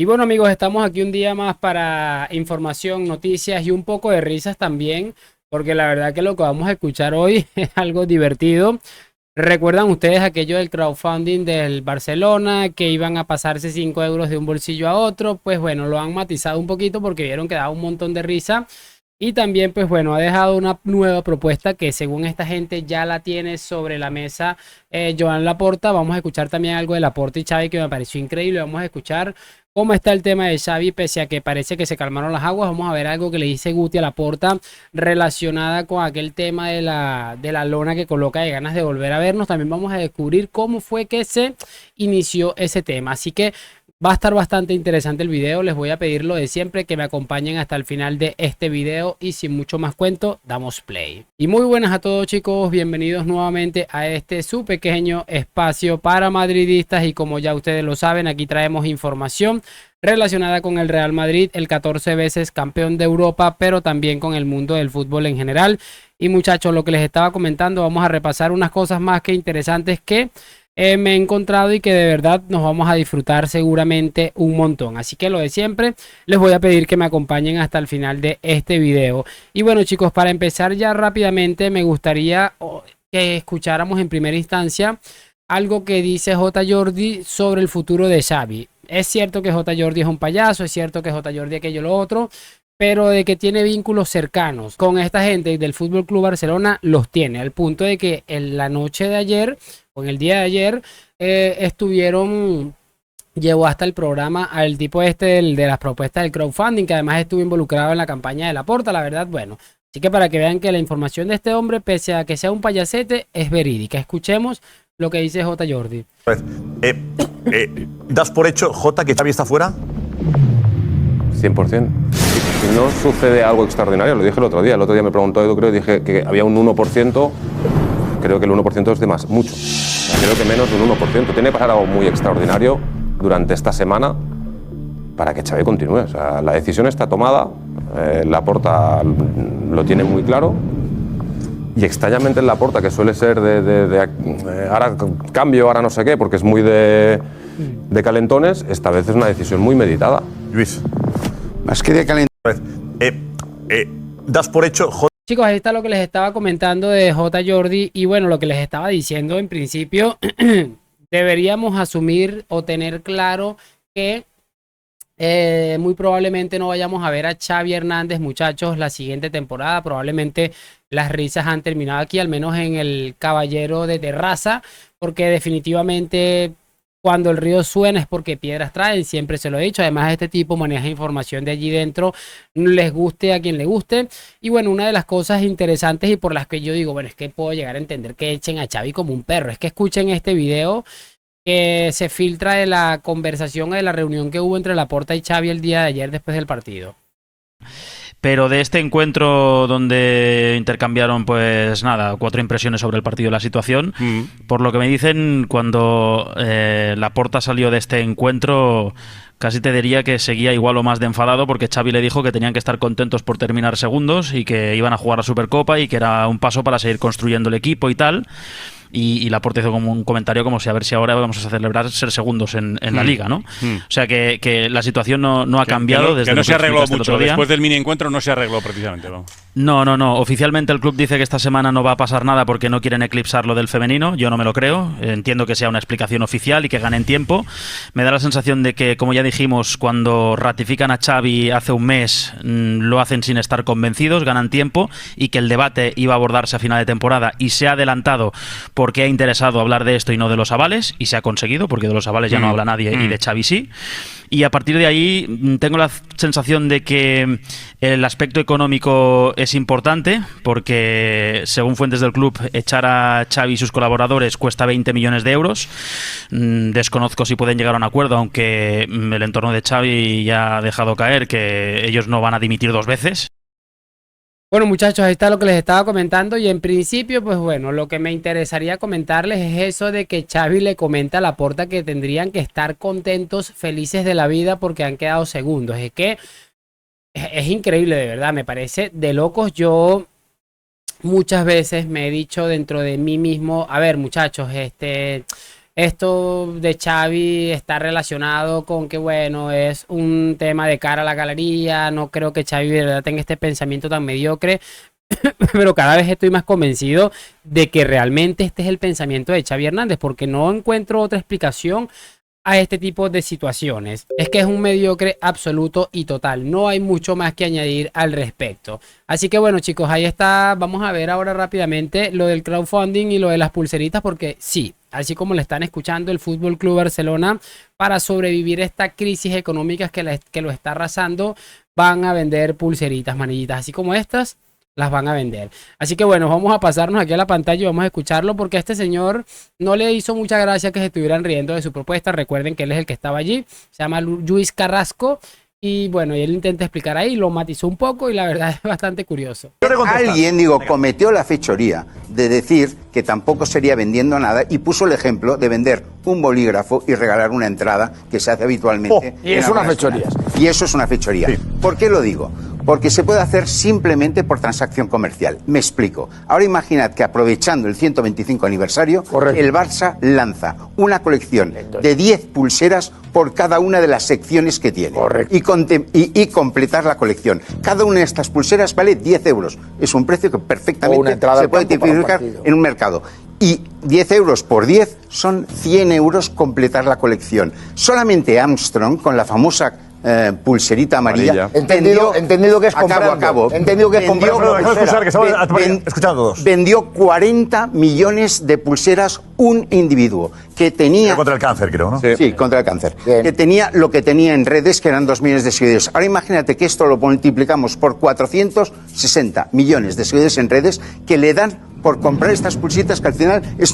Y bueno amigos, estamos aquí un día más para información, noticias y un poco de risas también, porque la verdad que lo que vamos a escuchar hoy es algo divertido. ¿Recuerdan ustedes aquello del crowdfunding del Barcelona, que iban a pasarse 5 euros de un bolsillo a otro? Pues bueno, lo han matizado un poquito porque vieron que daba un montón de risa. Y también, pues bueno, ha dejado una nueva propuesta que según esta gente ya la tiene sobre la mesa Joan Laporta. Vamos a escuchar también algo de Laporta y Xavi que me pareció increíble. Vamos a escuchar cómo está el tema de Xavi, pese a que parece que se calmaron las aguas. Vamos a ver algo que le dice Guti a Laporta relacionada con aquel tema de la lona que coloca de ganas de volver a vernos. También vamos a descubrir cómo fue que se inició ese tema. Así que va a estar bastante interesante el video. Les voy a pedir lo de siempre, que me acompañen hasta el final de este video y sin mucho más cuento, damos play. Y muy buenas a todos chicos, bienvenidos nuevamente a este su pequeño espacio para madridistas y como ya ustedes lo saben, aquí traemos información relacionada con el Real Madrid, el 14 veces campeón de Europa, pero también con el mundo del fútbol en general. Y muchachos, lo que les estaba comentando, vamos a repasar unas cosas más que interesantes que me he encontrado y que de verdad nos vamos a disfrutar seguramente un montón. Así que lo de siempre, les voy a pedir que me acompañen hasta el final de este video. Y bueno chicos, para empezar ya rápidamente me gustaría que escucháramos en primera instancia algo que dice J. Jordi sobre el futuro de Xavi. Es cierto que J. Jordi es un payaso, es cierto que J. Jordi aquello lo otro, pero de que tiene vínculos cercanos con esta gente del Fútbol Club Barcelona, los tiene, al punto de que en la noche de ayer, o en el día de ayer, llevó hasta el programa al tipo este de las propuestas del crowdfunding, que además estuvo involucrado en la campaña de Laporta, la verdad, bueno. Así que para que vean que la información de este hombre, pese a que sea un payasete, es verídica. Escuchemos lo que dice J. Jordi. ¿Das por hecho, J, que Xavi está fuera? 100%. Si no sucede algo extraordinario, lo dije el otro día. El otro día me preguntó Edu, creo, dije que había un 1%. Creo que el 1% es de más, mucho. Creo que menos de un 1%. Tiene que pasar algo muy extraordinario durante esta semana para que Xavi continúe. O sea, la decisión está tomada, Laporta lo tiene muy claro. Y extrañamente en Laporta, que suele ser ahora cambio, ahora no sé qué, porque es muy de calentones, esta vez es una decisión muy meditada. Luis. Más que de calentones. ¿Das por hecho, J? Chicos, ahí está lo que les estaba comentando de J. Jordi y bueno, lo que les estaba diciendo en principio, deberíamos asumir o tener claro que muy probablemente no vayamos a ver a Xavi Hernández, muchachos, la siguiente temporada. Probablemente las risas han terminado aquí, al menos en el Caballero de Terraza, porque definitivamente cuando el río suena es porque piedras traen, siempre se lo he dicho. Además, este tipo maneja información de allí dentro, les guste a quien le guste. Y bueno, una de las cosas interesantes y por las que yo digo, bueno, es que puedo llegar a entender que echen a Xavi como un perro, es que escuchen este video que se filtra de la conversación, de la reunión que hubo entre Laporta y Xavi el día de ayer después del partido. Pero de este encuentro donde intercambiaron, pues nada, 4 impresiones sobre el partido y la situación, por lo que me dicen, cuando Laporta salió de este encuentro, casi te diría que seguía igual o más de enfadado, porque Xavi le dijo que tenían que estar contentos por terminar segundos y que iban a jugar la Supercopa y que era un paso para seguir construyendo el equipo y tal. Y Laporta hizo como un comentario como si a ver si ahora vamos a celebrar ser segundos en la Liga, ¿no? O sea que la situación no ha cambiado desde que no lo se arregló mucho. día. Después del mini encuentro no se arregló precisamente, ¿no? No. Oficialmente el club dice que esta semana no va a pasar nada porque no quieren eclipsar lo del femenino. Yo no me lo creo. Entiendo que sea una explicación oficial y que ganen tiempo. Me da la sensación de que, como ya dijimos, cuando ratifican a Xavi hace un mes, lo hacen sin estar convencidos, ganan tiempo, y que el debate iba a abordarse a final de temporada y se ha adelantado porque ha interesado hablar de esto y no de los avales, y se ha conseguido, porque de los avales ya no habla nadie y de Xavi sí. Y a partir de ahí tengo la sensación de que el aspecto económico es importante, porque según fuentes del club, echar a Xavi y sus colaboradores cuesta 20 millones de euros. Desconozco si pueden llegar a un acuerdo, aunque el entorno de Xavi ya ha dejado caer que ellos no van a dimitir 2 veces. Bueno muchachos, ahí está lo que les estaba comentando y en principio pues bueno, lo que me interesaría comentarles es eso de que Xavi le comenta a Laporta que tendrían que estar contentos, felices de la vida porque han quedado segundos. Es que es increíble, de verdad, me parece de locos. Yo muchas veces me he dicho dentro de mí mismo, a ver muchachos, esto de Xavi está relacionado con que, bueno, es un tema de cara a la galería. No creo que Xavi de verdad tenga este pensamiento tan mediocre. Pero cada vez estoy más convencido de que realmente este es el pensamiento de Xavi Hernández, porque no encuentro otra explicación a este tipo de situaciones. Es que es un mediocre absoluto y total. No hay mucho más que añadir al respecto. Así que bueno, chicos, ahí está. Vamos a ver ahora rápidamente lo del crowdfunding y lo de las pulseritas, porque sí, así como le están escuchando, el Fútbol Club Barcelona, para sobrevivir a esta crisis económica que lo está arrasando, van a vender pulseritas, manillitas, así como estas. Las van a vender. Así que bueno, vamos a pasarnos aquí a la pantalla y vamos a escucharlo, porque a este señor no le hizo mucha gracia que se estuvieran riendo de su propuesta. Recuerden que él es el que estaba allí, se llama Luis Carrasco, y bueno, y él intenta explicar ahí, lo matizó un poco y la verdad es bastante curioso. Alguien, cometió la fechoría de decir que tampoco sería vendiendo nada y puso el ejemplo de vender un bolígrafo y regalar una entrada que se hace habitualmente. Y es una fechoría. Y eso es una fechoría. Sí. ¿Por qué lo digo? Porque se puede hacer simplemente por transacción comercial. Me explico. Ahora imaginad que aprovechando el 125 aniversario, correcto, el Barça lanza una colección de 10 pulseras por cada una de las secciones que tiene. Correcto. Y completar la colección. Cada una de estas pulseras vale 10 euros. Es un precio que perfectamente se puede tipificar en un mercado. Y 10 euros por 10 son 100 euros completar la colección. Solamente Armstrong, con la famosa pulserita amarilla. Entendido que es comprar. Entendido que es comprar. Vendió 40 millones de pulseras un individuo que tenía. Contra el cáncer, creo, ¿no? Sí, contra el cáncer. Bien. Que tenía lo que tenía en redes, que eran 2 millones de seguidores. Ahora imagínate que esto lo multiplicamos por 460 millones de seguidores en redes que le dan por comprar estas pulsitas, que al final es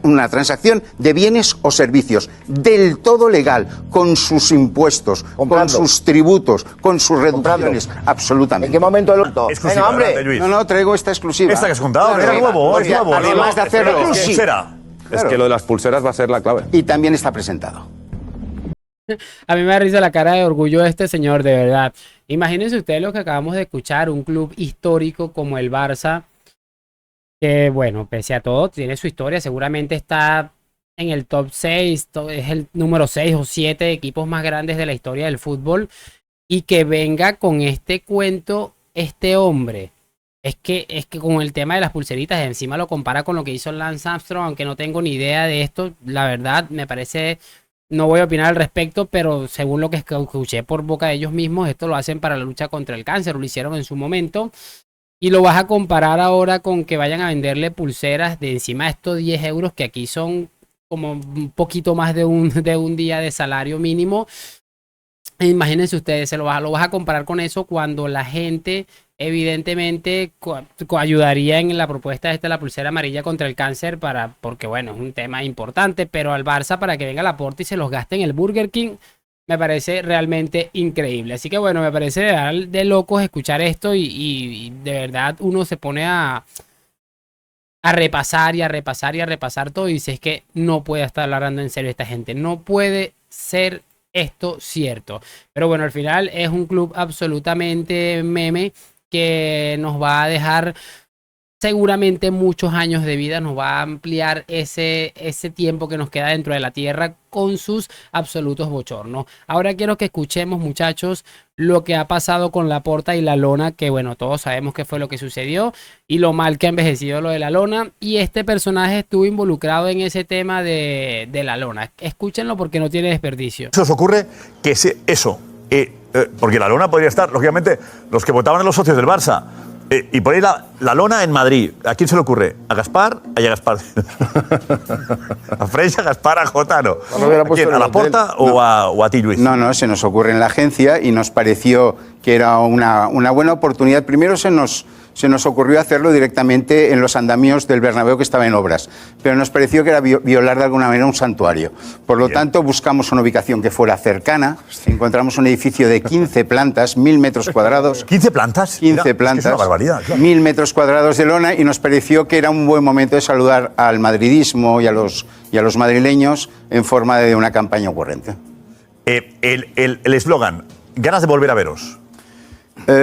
una transacción de bienes o servicios del todo legal, con sus impuestos, con sus tributos, con sus reducciones, absolutamente. ¿En qué momento lo... Venga, hombre. No, traigo esta exclusiva. Esta que has contado, claro, es nuevo. Además de hacerlo... Es que lo de las pulseras va a ser la clave. Y también está presentado. A mí me da risa la cara de orgullo de este señor, de verdad. Imagínense ustedes lo que acabamos de escuchar, un club histórico como el Barça, que bueno, pese a todo, tiene su historia, seguramente está en el top 6, es el número 6 o 7 de equipos más grandes de la historia del fútbol, y que venga con este cuento este hombre. Es que con el tema de las pulseritas, encima lo compara con lo que hizo Lance Armstrong, aunque no tengo ni idea de esto, la verdad me parece, no voy a opinar al respecto, pero según lo que escuché por boca de ellos mismos, esto lo hacen para la lucha contra el cáncer, lo hicieron en su momento. Y lo vas a comparar ahora con que vayan a venderle pulseras de encima de estos 10 euros, que aquí son como un poquito más de un día de salario mínimo. Imagínense ustedes, lo vas a comparar con eso cuando la gente evidentemente ayudaría en la propuesta de la pulsera amarilla contra el cáncer, porque bueno, es un tema importante, pero al Barça para que venga Laporta y se los gaste en el Burger King, me parece realmente increíble. Así que bueno, me parece de locos escuchar esto y de verdad uno se pone a repasar y a repasar y a repasar todo y dice, es que no puede estar hablando en serio esta gente. No puede ser esto cierto. Pero bueno, al final es un club absolutamente meme que nos va a dejar seguramente muchos años de vida, nos va a ampliar ese tiempo que nos queda dentro de la tierra con sus absolutos bochornos. Ahora quiero que escuchemos, muchachos, lo que ha pasado con Laporta y la lona, que bueno, todos sabemos qué fue lo que sucedió y lo mal que ha envejecido lo de la lona, y este personaje estuvo involucrado en ese tema de la lona. Escúchenlo porque no tiene desperdicio. ¿Se os ocurre que porque la lona podría estar, lógicamente, los que votaban en los socios del Barça, y ponéis la lona en Madrid? ¿A quién se le ocurre? ¿A Gaspar? ¿A Gaspar? ¿A Freixas, a Gaspar, a Jotano? ¿A quién? ¿A Laporta o a ti, Luis? No, se nos ocurre en la agencia y nos pareció que era una buena oportunidad. Primero se nos ocurrió hacerlo directamente en los andamios del Bernabéu, que estaba en obras, pero nos pareció que era violar de alguna manera un santuario. Por lo tanto, buscamos una ubicación que fuera cercana, encontramos un edificio de 15 plantas, 1000 metros cuadrados. ¿15 plantas? 15 plantas, es una barbaridad, claro. 1000 metros cuadrados de lona, y nos pareció que era un buen momento de saludar al madridismo y a los madrileños en forma de una campaña ocurrente. El eslogan, ganas de volver a veros.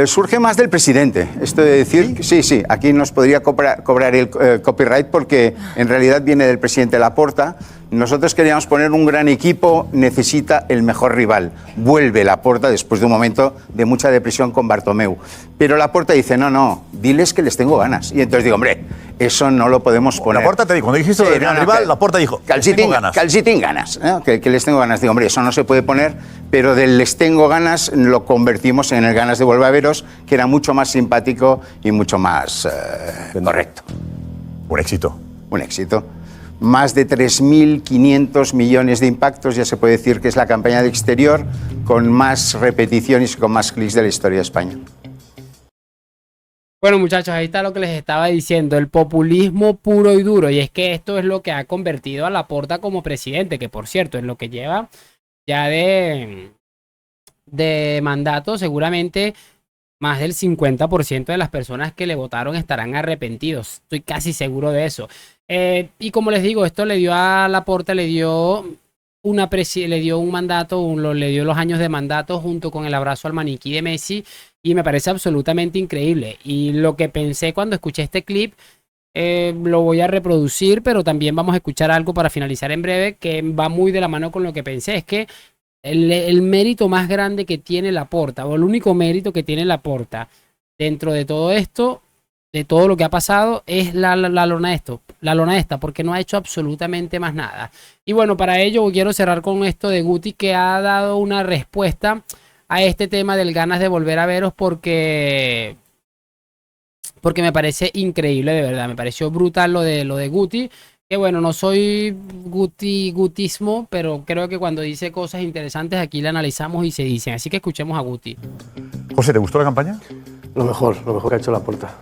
Surge más del presidente. Esto de decir, sí, aquí nos podría cobrar el copyright, porque en realidad viene del presidente Laporta, Nosotros queríamos poner un gran equipo, necesita el mejor rival. Vuelve Laporta después de un momento de mucha depresión con Bartomeu. Pero Laporta dice, no, diles que les tengo ganas. Y entonces digo, hombre, eso no lo podemos poner. Laporta te dijo, cuando dijiste lo del gran rival, Laporta dijo, les tengo ganas. Calcitín ganas, ¿no? que les tengo ganas. Digo, hombre, eso no se puede poner, pero del les tengo ganas lo convertimos en el ganas de volver a veros, que era mucho más simpático y mucho más correcto. Un éxito. Un éxito. Más de 3.500 millones de impactos, ya se puede decir que es la campaña de exterior con más repeticiones y con más clics de la historia de España. Bueno, muchachos, ahí está lo que les estaba diciendo, el populismo puro y duro, y es que esto es lo que ha convertido a Laporta como presidente, que por cierto es lo que lleva ya de mandato. Seguramente más del 50% de las personas que le votaron estarán arrepentidos, estoy casi seguro de eso. Y como les digo, esto le dio a Laporta, le dio un mandato, le dio los años de mandato junto con el abrazo al maniquí de Messi, y me parece absolutamente increíble. Y lo que pensé cuando escuché este clip, lo voy a reproducir, pero también vamos a escuchar algo para finalizar en breve, que va muy de la mano con lo que pensé. Es que el mérito más grande que tiene Laporta, o el único mérito que tiene Laporta dentro de todo esto, de todo lo que ha pasado, es la lona esta, porque no ha hecho absolutamente más nada. Y bueno, para ello quiero cerrar con esto de Guti, que ha dado una respuesta a este tema del ganas de volver a veros, porque me parece increíble, de verdad, me pareció brutal lo de Guti, que bueno, no soy gutismo, pero creo que cuando dice cosas interesantes aquí la analizamos y se dicen, así que escuchemos a Guti. José, ¿te gustó la campaña? Lo mejor que ha hecho Laporta.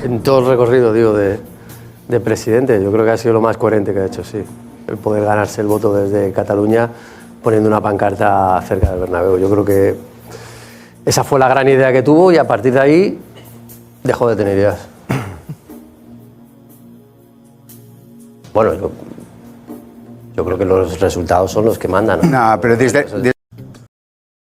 En todo el recorrido, digo, de presidente, yo creo que ha sido lo más coherente que ha hecho, sí. El poder ganarse el voto desde Cataluña poniendo una pancarta cerca del Bernabéu. Yo creo que esa fue la gran idea que tuvo y a partir de ahí dejó de tener ideas. Bueno, yo creo que los resultados son los que mandan, ¿no? No, pero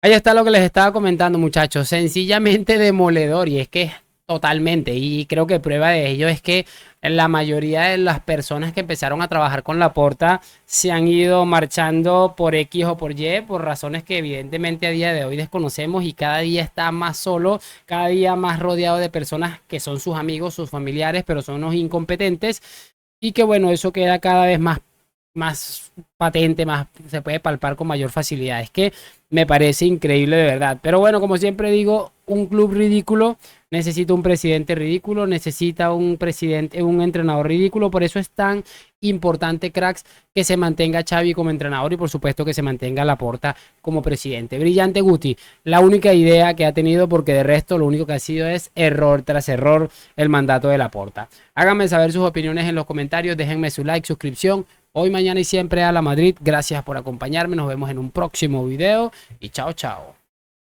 Ahí está lo que les estaba comentando, muchachos. Sencillamente demoledor, y es que totalmente, y creo que prueba de ello es que la mayoría de las personas que empezaron a trabajar con Laporta se han ido marchando por X o por Y, por razones que evidentemente a día de hoy desconocemos, y cada día está más solo, cada día más rodeado de personas que son sus amigos, sus familiares, pero son unos incompetentes, y que bueno, eso queda cada vez más patente, más se puede palpar con mayor facilidad. Es que me parece increíble, de verdad. Pero bueno, como siempre digo, un club ridículo necesita un presidente ridículo, necesita un entrenador ridículo. Por eso es tan importante, cracks, que se mantenga Xavi como entrenador y por supuesto que se mantenga Laporta como presidente. Brillante Guti, la única idea que ha tenido, porque de resto lo único que ha sido es error tras error el mandato de Laporta. Háganme saber sus opiniones en los comentarios, déjenme su like, suscripción. Hoy, mañana y siempre a la Madrid. Gracias por acompañarme. Nos vemos en un próximo video y chao, chao.